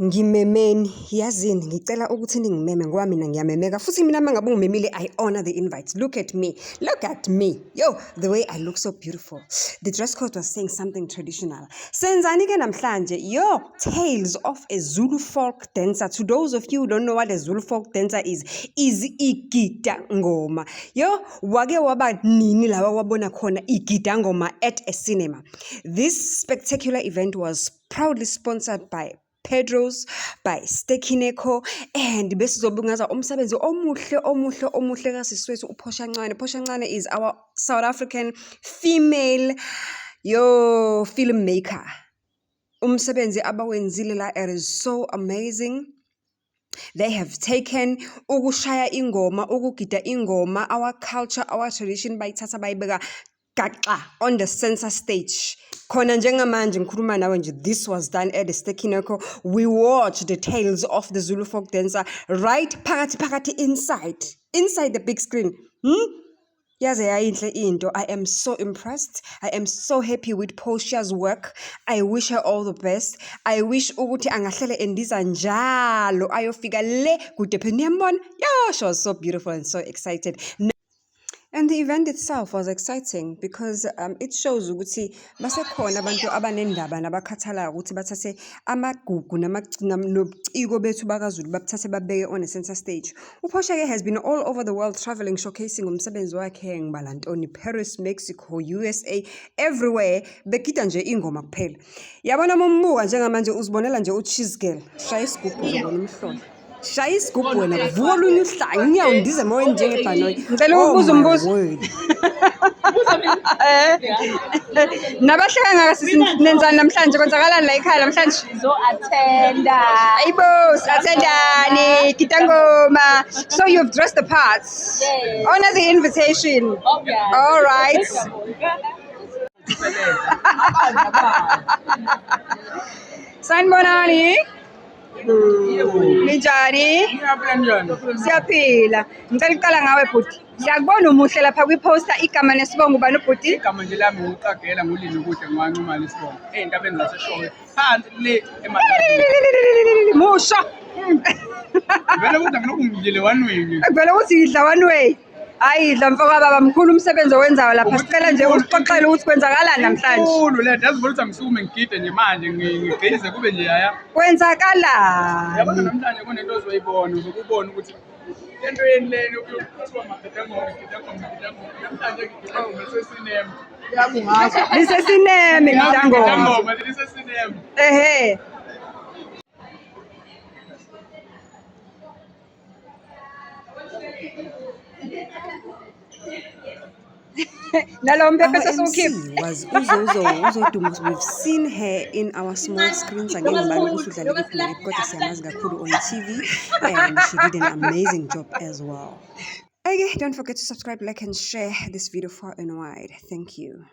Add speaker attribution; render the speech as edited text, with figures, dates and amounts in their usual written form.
Speaker 1: Ngimemeni yazini ngicela ukuthi ningimeme ngoba mina ngiyamemeka futhi mina mangabe ungimemile I honor the invite. Look at me. Yo, the way I look so beautiful. The dress code was saying something traditional. Senzani ke namhlanje? Yo, tales of a Zulu folk dancer. To those of you who don't know what a Zulu folk dancer is Igidangoma. Yo, wake waba nini lawa wabona khona Igidangoma at a cinema. This spectacular event was proudly sponsored by Pedro's, by Stekineko, and besizobungaza umsebenzi omuhle kasiswethu uPortia Ncwane. Portia Ncwane is our South African female filmmaker. Umsebenzi abawenzile la, it is so amazing. They have taken ukushaya ingoma, ukugida ingoma, our culture, our tradition bayithatha bayibeka gaxa on the center stage. Khona njengamanje ngikhuluma nawe nje, this was done at the Stekineko. We watched the tales of the Zulu Folk Dancer right phakathi inside the big screen. Yaze yayinhle into. I am so impressed. I am so happy with Portia's work. I wish her all the best. I wish ukuthi angahlele endiza njalo ayofika le kude phela. Yeah, she was so beautiful and so excited. And the event itself was exciting because it shows ukuthi basekhona abantu abanendaba nabakhathalayo ukuthi bathathe amagugu nobuciko bethu bakaZulu babuthathe babeke on a center stage. uPortia has been all over the world traveling, showcasing umsebenzi wakhe ngibala ntoni, Paris, Mexico, USA, everywhere begida nje ingoma kuphela. Yabona umbuka njengamanje uzibonela nje uCheese Girl, shaya isigubhu ubona umhlolo. Shaya isigubhu wena kuvuka olunye uhlanga inyawo ndize emoyeni njengebhanoyi. Ngicela ukubuza umbuzo. Nabahleka ngaka nenzani namhlanje, kwenzakalani la ekhaya namhlanje?
Speaker 2: Attenda.
Speaker 1: Ayibo, attendani Igidangoma. So you've dressed the parts.
Speaker 2: Yes.
Speaker 1: Honor the invitation.
Speaker 2: Okay.
Speaker 1: All right. Sanibonani. Ninjani? Siyaphila. Ngicela uqala ngawe bhuti. Siyakubona umuhle lapha kwi-poster, igama nesibongo ubani ubhuti?
Speaker 3: Igama nje lami uqagela ngulini ukuthi ngiwancuma lesibongo. Ey'ntabeni zaseshowe. Phansi le emadadeni.
Speaker 1: Musha.
Speaker 3: Vele kodwa ngilokungidlile one way.
Speaker 1: Vele uthi idla one way. Hayi idla mfoko baba mkhulu umsebenzi owenzayo lapha. Sicela nje usixoxele ukuthi kwenzakalani namhlanje.
Speaker 3: Mkhulu le yazi ukuthi ngisukume ngigide nje manje ngigqize kube nje haya.
Speaker 1: Kwenzakalani?
Speaker 3: Yabona namhlanje kunento ozoyibona uzokubona ukuthi lento yeni leni ukuthiwa Amagidangoma namhlanje ngigidangoma sesinema.
Speaker 1: Yabungazo. Lisesineme Igidangoma.
Speaker 3: Lisesinema.
Speaker 1: Ehe. MC was Uzo. We've seen her in our small screens again because siyamazi kakhulu on TV, and she did an amazing job as well. Okay, don't forget to subscribe, like and share this video far and wide. Thank you.